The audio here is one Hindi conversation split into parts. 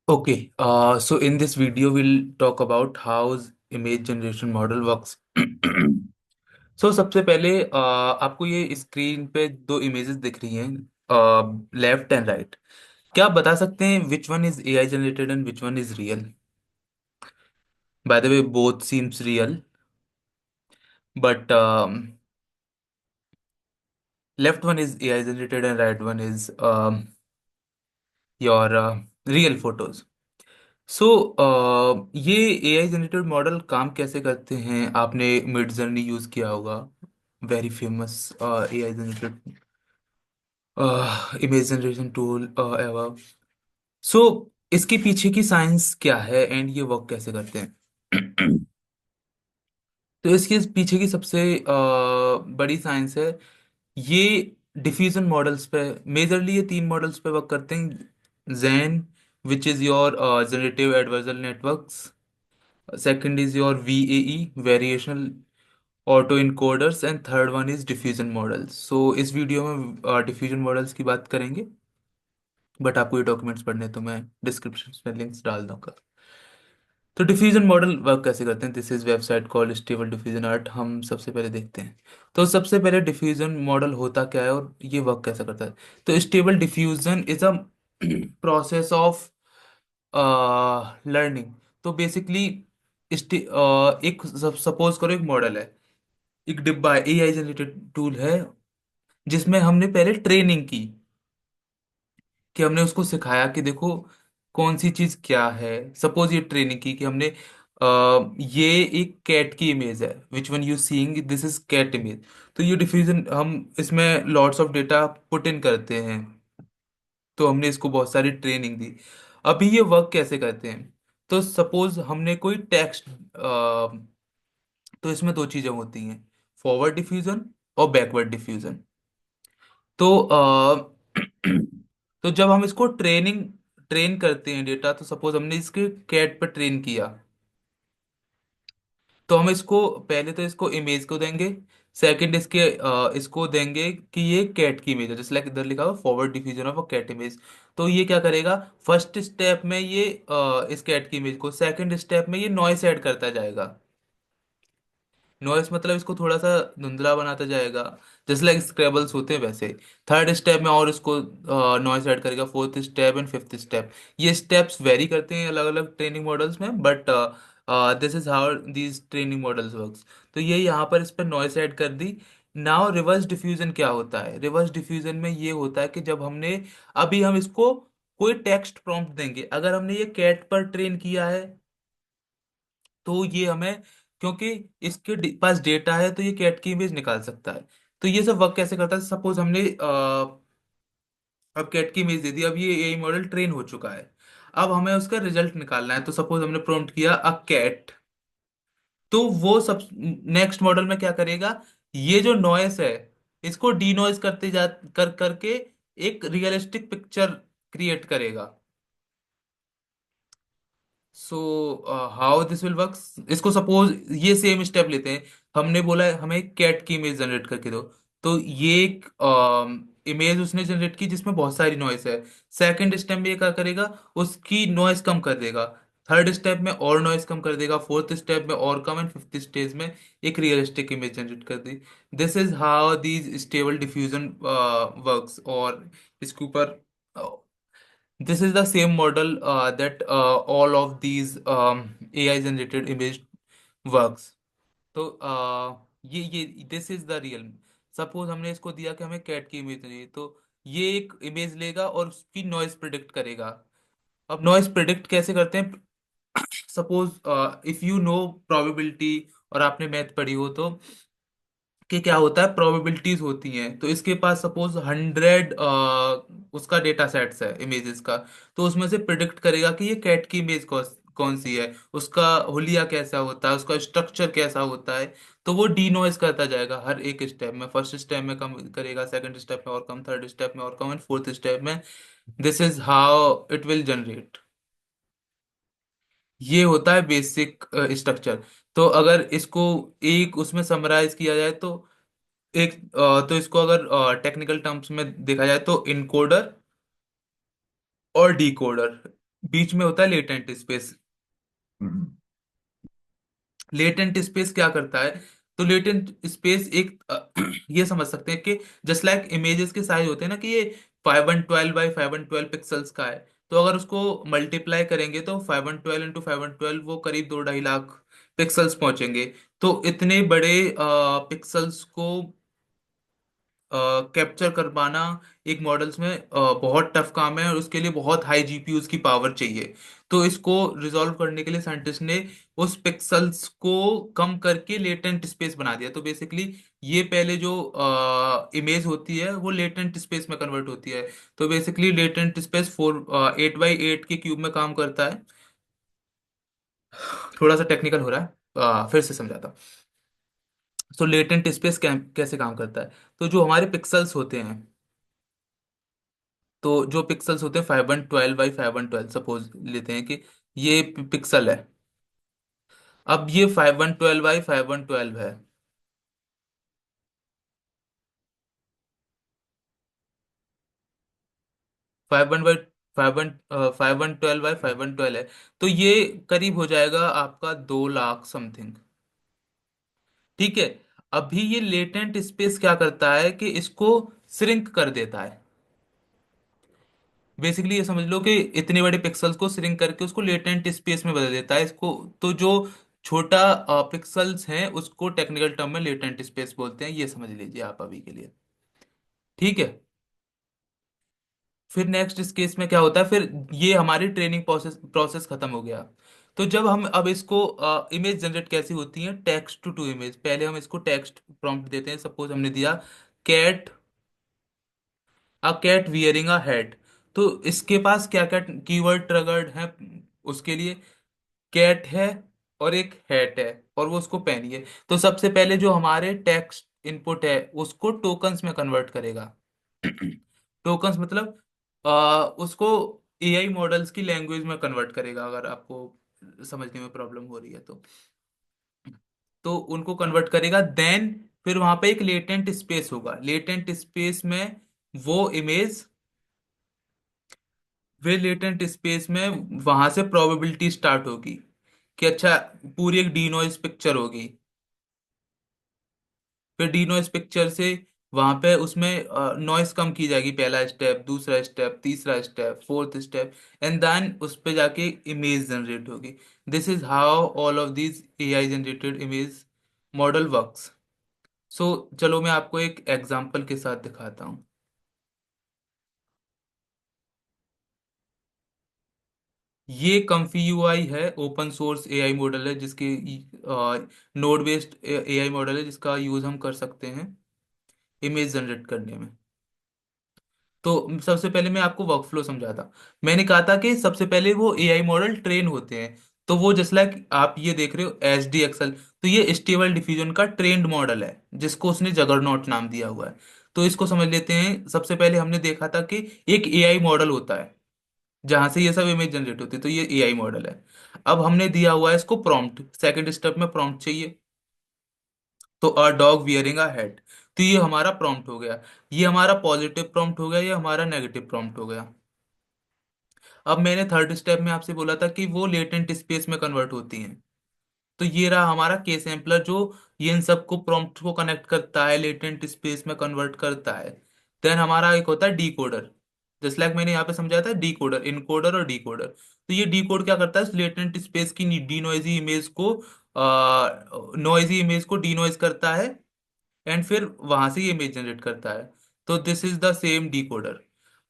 Okay, so in this video, we'll talk about how image generation model works. So सबसे पहले आपको ये स्क्रीन पे दो इमेजेस दिख रही हैं, लेफ्ट एंड राइट। क्या आप बता सकते हैं which one is AI generated and which one is real? By the way both seems real, but left one is AI generated and right one is your real photos. So ये एआई जनरेटेड मॉडल काम कैसे करते हैं? आपने मिड जर्नी यूज किया होगा, very famous AI generated image generation tool ever. So इसके पीछे की साइंस क्या है एंड ये वर्क कैसे करते हैं? तो इसके पीछे की सबसे बड़ी साइंस है ये डिफ्यूजन मॉडल्स पे। मेजरली ये तीन मॉडल्स पे वर्क करते हैं: GAN, which is your generative adversarial networks; second is your VAE, variational auto encoders; and third one is diffusion models. So इस वीडियो में डिफ्यूजन मॉडल्स की बात करेंगे, बट आपको ये डॉक्यूमेंट्स पढ़ने तो मैं डिस्क्रिप्शन में लिंक्स डाल दूंगा। तो डिफ्यूजन मॉडल वर्क कैसे करते हैं? This is website called stable diffusion art. हम सबसे पहले देखते हैं। तो सबसे पहले डिफ्यूजन मॉडल होता क्या है और ये वर्क कैसे करता है? तो stable diffusion is a process of learning. तो बेसिकली एक सपोज करो, एक मॉडल है, एक डिब्बा है, एआई जनरेटेड टूल है, जिसमें हमने पहले ट्रेनिंग की, कि हमने उसको सिखाया कि देखो कौन सी चीज क्या है। सपोज ये ट्रेनिंग की कि हमने ये एक कैट की इमेज है, which one you seeing, this is cat image. तो ये डिफ्यूजन हम इसमें lots of data put in करते हैं। तो हमने इसको बहुत सारी ट्रेनिंग दी। अभी ये वर्क कैसे करते हैं? तो सपोज हमने कोई टेक्स्ट, तो इसमें दो चीजें होती हैं: फॉरवर्ड डिफ्यूजन और बैकवर्ड डिफ्यूजन। तो तो जब हम इसको ट्रेन करते हैं डेटा, तो सपोज हमने इसके कैट पर ट्रेन किया, तो हम इसको पहले तो इसको इमेज को देंगे, सेकंड इसको देंगे कि ये कैट की इमेज है, जैसे लाइक इधर लिखा हुआ forward diffusion of a cat image. तो ये क्या करेगा? फर्स्ट स्टेप में ये इस कैट की इमेज को, सेकंड स्टेप में ये नॉइस ऐड करता जाएगा। नॉइस मतलब इसको थोड़ा सा धुंधला बनाता जाएगा, जैसे लाइक स्क्रेबल्स होते हैं वैसे। थर्ड स्टेप में और इसको नॉइस ऐड करेगा, fourth step and fifth step. ये स्टेप्स वेरी करते हैं अलग अलग ट्रेनिंग मॉडल्स में, but this is how these training models works. तो ये यहाँ पर इस पर नॉइस ऐड कर दी। नाउ रिवर्स डिफ्यूजन क्या होता है? रिवर्स डिफ्यूजन में ये होता है कि जब हमने, अभी हम इसको कोई टेक्स्ट प्रॉम्प्ट देंगे, अगर हमने ये कैट पर ट्रेन किया है, तो ये हमें, क्योंकि इसके पास डेटा है, तो ये कैट की इमेज निकाल सकता है। तो ये सब वर्क कैसे करता है? सपोज हमने अब कैट की इमेज दे दी, अब ये एआई मॉडल ट्रेन हो चुका है। अब हमें उसका रिजल्ट निकालना है, तो सपोज हमने प्रॉम्प्ट किया अ कैट। तो वो सब नेक्स्ट मॉडल में क्या करेगा? ये जो नॉइस है, इसको डी नॉइस करते जा कर करके एक रियलिस्टिक पिक्चर क्रिएट करेगा। So how this will work? इसको सपोज ये सेम स्टेप लेते हैं। हमने बोला है हमें कैट की इमेज जनरेट करके दो, तो ये एक इमेज उसने जनरेट की जिसमें बहुत सारी नॉइस है। सेकंड स्टेप में ये क्या करेगा? उसकी नॉइस कम कर देगा। थर्ड स्टेप में और नॉइस कम कर देगा, फोर्थ स्टेप में और कम, एंड फिफ्थ स्टेज में एक रियलिस्टिक इमेज जनरेट कर दी। This is how these stable diffusion works. और इसके ऊपर, this is the same model that all of these AI generated image works. तो ये this is the real. Suppose हमने इसको दिया कि हमें कैट की इमेज चाहिए, तो ये एक इमेज लेगा और उसकी नॉइस प्रिडिक्ट करेगा। अब नॉइस प्रिडिक्ट कैसे करते हैं? Suppose if you know probability, और आपने मैथ पढ़ी हो, तो कि क्या होता है, प्रोबेबिलिटीज होती हैं। तो इसके पास सपोज 100 उसका डेटा सेट्स है इमेजेस का, तो उसमें से प्रिडिक्ट करेगा कि ये कैट की इमेज कौन सी है, उसका हुलिया कैसा होता है, उसका स्ट्रक्चर कैसा होता है। तो वो डीनोइस करता जाएगा हर एक स्टेप में। फर्स्ट स्टेप में कम करेगा, सेकंड स्टेप में और कम, थर्ड स्टेप में और कम, एंड फोर्थ स्टेप में। This is how it will generate. ये होता है बेसिक स्ट्रक्चर। तो अगर इसको एक उसमें समराइज किया जाए, तो एक तो इसको अगर टेक्निकल टर्म्स में देखा जाए, तो इनकोडर और डिकोडर। बीच में होता है लेटेंट स्पेस। लेटेंट स्पेस क्या करता है? तो लेटेंट स्पेस एक ये समझ सकते हैं कि जस्ट लाइक इमेजेस के साइज होते हैं ना, कि ये 512 बाई 512 पिक्सल्स का है। तो अगर उसको मल्टीप्लाई करेंगे तो 512 इंटू 512 वो करीब 2-2.5 लाख पिक्सल्स पहुंचेंगे। तो इतने बड़े पिक्सल्स को कैप्चर कर पाना एक मॉडल्स में बहुत टफ काम है, और उसके लिए बहुत हाई जीपीयूज की पावर चाहिए। तो इसको रिजॉल्व करने के लिए साइंटिस्ट ने उस पिक्सल्स को कम करके लेटेंट स्पेस बना दिया। तो बेसिकली ये पहले जो इमेज होती है वो लेटेंट स्पेस में कन्वर्ट होती है। तो बेसिकली लेटेंट स्पेस 8x8 के क्यूब में काम करता है। थोड़ा सा टेक्निकल हो रहा है, फिर से समझाता हूँ। तो लेटेंट स्पेस कैसे काम करता है? तो जो हमारे पिक्सल्स होते हैं, तो जो पिक्सल्स होते हैं 512 बाई 512, सपोज लेते हैं कि ये पिक्सल है। अब ये 512 बाई 512 है। 512 बाई 512 है। तो ये करीब हो जाएगा आपका 2 लाख समथिंग। ठीक है। अभी ये लेटेंट स्पेस क्या करता है कि इसको श्रिंक कर देता है। बेसिकली ये समझ लो कि इतने बड़े पिक्सल्स को श्रिंक करके उसको लेटेंट स्पेस में बदल देता है इसको। तो जो छोटा पिक्सल्स हैं उसको टेक्निकल टर्म में लेटेंट स्पेस बोलते हैं, ये समझ लीजिए आप अभी के लिए। ठीक है। फिर नेक्स्ट इस केस में क्या होता है? फिर ये हमारी ट्रेनिंग प्रोसेस प्रोसेस खत्म हो गया। तो जब हम अब इसको इमेज जनरेट कैसी होती है? Text to image. पहले हम इसको टेक्स्ट प्रॉम्प्ट देते हैं, सपोज हमने दिया cat, a cat wearing a head. तो इसके पास क्या क्या कीवर्ड ट्रिगर्ड है उसके लिए? कैट है और एक हैट है, और वो उसको पहनी है। तो सबसे पहले जो हमारे टेक्स्ट इनपुट है उसको टोकन्स में कन्वर्ट करेगा। टोकन्स मतलब उसको एआई मॉडल्स की लैंग्वेज में कन्वर्ट करेगा, अगर आपको समझने में प्रॉब्लम हो रही है तो उनको कन्वर्ट करेगा। देन फिर वहां पे एक लेटेंट स्पेस होगा। लेटेंट स्पेस में वो इमेज, वे लेटेंट स्पेस में वहां से प्रोबेबिलिटी स्टार्ट होगी कि अच्छा, पूरी एक डीनोइस पिक्चर होगी। फिर डीनोइस पिक्चर से वहां पे उसमें नॉइस कम की जाएगी, पहला स्टेप, दूसरा स्टेप, तीसरा step, fourth step, and then उस पे जाके इमेज जनरेट होगी। This is how all of these AI generated image model works. So चलो मैं आपको एक एग्जांपल के साथ दिखाता हूँ। ये कंफी यूआई है, ओपन सोर्स एआई मॉडल है जिसकी नोड बेस्ड एआई मॉडल है जिसका यूज हम कर सकते हैं इमेज जनरेट करने में। तो सबसे पहले मैं आपको वर्कफ्लो समझाता। मैंने कहा था कि सबसे पहले वो एआई मॉडल ट्रेन होते हैं। तो वो जस्ट लाइक आप ये देख रहे हो एच डी एक्सएल, तो ये स्टेबल डिफ्यूजन का ट्रेंड मॉडल है जिसको उसने जगरनॉट नाम दिया हुआ है। तो इसको समझ लेते हैं। सबसे पहले हमने देखा था कि एक एआई मॉडल होता है जहां से ये सब इमेज जनरेट होती है, तो ये एआई मॉडल है। अब हमने दिया हुआ है इसको प्रॉम्प्ट, सेकंड स्टेप में प्रॉम्प्ट चाहिए। तो a dog wearing a head, तो ये हमारा प्रॉम्प्ट हो गया। ये हमारा पॉजिटिव प्रॉम्प्ट हो गया, ये हमारा नेगेटिव प्रॉम्प्ट हो गया। अब मैंने थर्ड स्टेप में आपसे बोला था कि वो लेटेंट स्पेस में कन्वर्ट होती हैं। तो ये रहा हमारा के सैम्पलर जो ये इन सबको प्रॉम्प्ट को कनेक्ट करता है, लेटेंट स्पेस में कन्वर्ट करता है। देन हमारा एक होता है डीकोडर। जैसे लाइक मैंने यहाँ पे समझाया था, डीकोडर, इनकोडर और डीकोडर। तो ये डीकोड क्या करता है? लेटेंट स्पेस की डी नॉइजी इमेज को नॉइजी इमेज को डीनॉइज करता है, एंड फिर वहां से ये इमेज जनरेट करता है। तो this is the same decoder.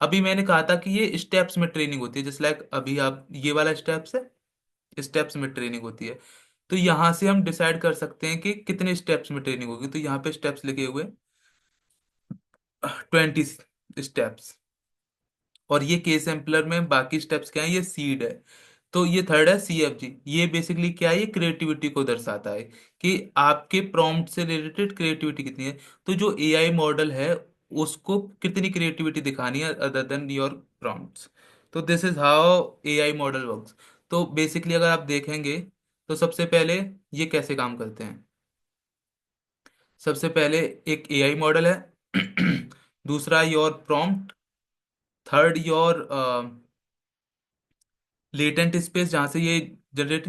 अभी मैंने कहा था कि ये स्टेप्स में ट्रेनिंग होती है, जैसे लाइक अभी आप ये वाला स्टेप्स है, स्टेप्स में ट्रेनिंग होती है। तो यहाँ से हम डिसाइड कर सकते हैं कि कितने स्टेप्स में ट्रेनिंग होगी। तो यहाँ पे स्टेप्स लिखे हुए 20 स्टेप्स। और ये के सैम्पलर में बाकी स्टेप्स क्या है? ये सीड है। तो ये थर्ड है सीएफजी। ये बेसिकली क्या है? ये क्रिएटिविटी को दर्शाता है कि आपके प्रॉम्प्ट से रिलेटेड क्रिएटिविटी कितनी है। तो जो एआई मॉडल है उसको कितनी क्रिएटिविटी दिखानी है अदर देन योर प्रॉम्प्ट्स। तो this is how AI model works. तो बेसिकली अगर आप देखेंगे तो सबसे पहले ये कैसे काम करते हैं। सबसे पहले एक एआई मॉडल है, दूसरा your prompt, third your latent space जहां से ये generate,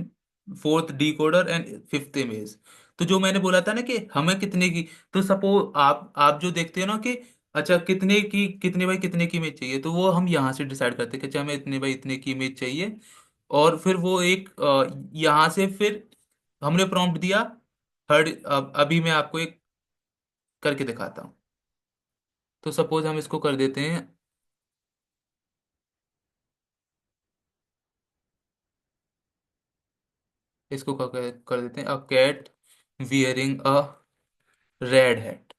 fourth decoder and fifth image. तो जो मैंने बोला था ना कि हमें कितने की, तो सपोज आप जो देखते हो ना कि अच्छा कितने की, कितने बाई कितने की इमेज चाहिए, तो वो हम यहाँ से डिसाइड करते हैं कि अच्छा हमें इतने बाई इतने की इमेज चाहिए। और फिर वो एक यहाँ से फिर हमने प्रॉम्प्ट दिया। थर्ड, अभी मैं आपको एक करके दिखाता हूँ। तो सपोज हम इसको कर देते हैं, इसको कर देते हैं, a cat wearing a red hat.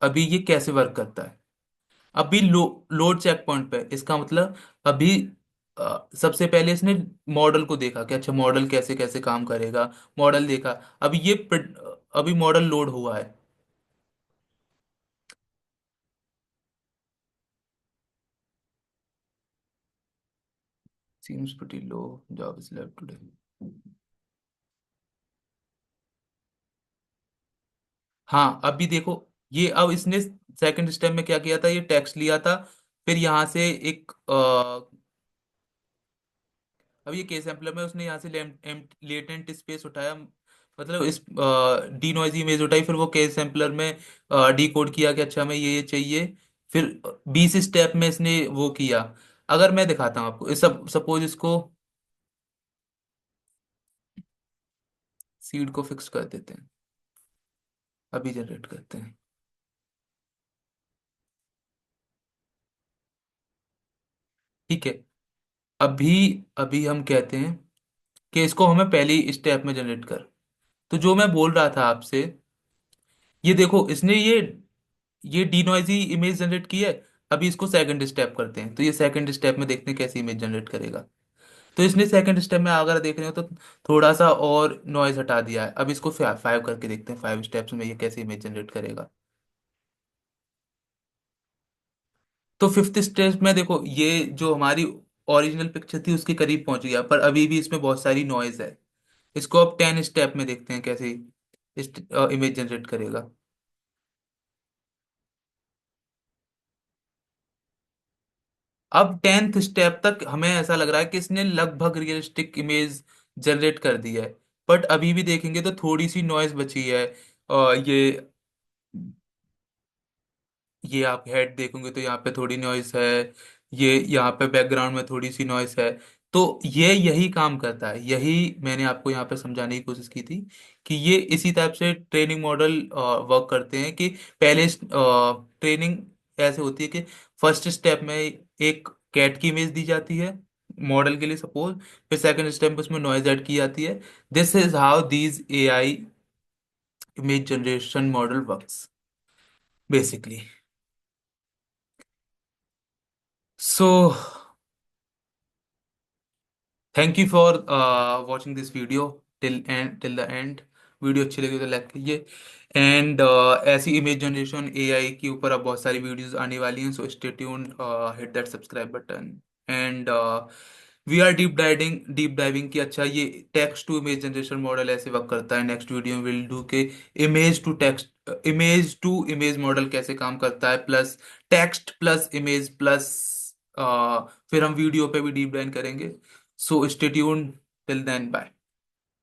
अभी ये कैसे वर्क करता है? अभी लोड चेक पॉइंट पे, इसका मतलब अभी सबसे पहले इसने मॉडल को देखा कि अच्छा मॉडल कैसे कैसे काम करेगा। मॉडल देखा, अभी अभी मॉडल लोड हुआ है। seems pretty low job is left today। हाँ अभी देखो, ये अब इसने सेकंड स्टेप में क्या किया था, ये टेक्स्ट लिया था, फिर यहाँ से एक अब ये केस सैम्पलर में उसने यहाँ से लेटेंट स्पेस उठाया, मतलब इस डी नॉइजी इमेज उठाई, फिर वो केस सैम्पलर में डी कोड किया कि अच्छा हमें ये चाहिए। फिर 20 स्टेप में इसने वो किया। अगर मैं दिखाता हूँ आपको, इस सब सपोज इसको सीड को फिक्स कर देते हैं, अभी जनरेट करते हैं। ठीक है, अभी अभी हम कहते हैं कि इसको हमें पहली स्टेप में जनरेट कर। तो जो मैं बोल रहा था आपसे, ये देखो इसने ये डीनोइजी इमेज जनरेट की है। अभी इसको सेकंड स्टेप करते हैं, तो ये सेकंड स्टेप में देखते हैं कैसी इमेज जनरेट करेगा। तो इसने सेकंड स्टेप में अगर देख रहे हो तो थोड़ा सा और नॉइज हटा दिया है। अब इसको फाइव करके देखते हैं, 5 स्टेप्स में ये कैसी इमेज जनरेट करेगा। तो फिफ्थ स्टेप में देखो, ये जो हमारी ओरिजिनल पिक्चर थी उसके करीब पहुंच गया, पर अभी भी इसमें बहुत सारी नॉइज है। इसको अब 10 स्टेप में देखते हैं कैसे इमेज जनरेट करेगा। अब 10th स्टेप तक हमें ऐसा लग रहा है कि इसने लगभग रियलिस्टिक इमेज जनरेट कर दी है। बट अभी भी देखेंगे तो थोड़ी सी नॉइज बची है। ये आप हेड देखोगे तो यहाँ पे थोड़ी नॉइस है, ये यहाँ पे बैकग्राउंड में थोड़ी सी नॉइस है। तो ये यही काम करता है, यही मैंने आपको यहाँ पे समझाने की कोशिश की थी कि ये इसी टाइप से ट्रेनिंग मॉडल वर्क करते हैं कि पहले ट्रेनिंग ऐसे होती है कि फर्स्ट स्टेप में एक कैट की इमेज दी जाती है मॉडल के लिए सपोज, फिर सेकंड स्टेप में उसमें नॉइज ऐड की जाती है। This is how these AI image generation model works basically. So thank you for watching this video till the end. Video अच्छी लगी तो लाइक कीजिए। एंड ऐसी इमेज जनरेशन एआई के ऊपर अब बहुत सारी वीडियोस आने वाली हैं, so stay tuned, hit that subscribe button. And we are deep diving कि अच्छा ये text to image generation model ऐसे वर्क करता है। नेक्स्ट वीडियो में विल डू के इमेज टू इमेज मॉडल कैसे काम करता है, plus text plus image plus, फिर हम वीडियो पे भी डीप डाइव करेंगे। So stay tuned till then. Bye.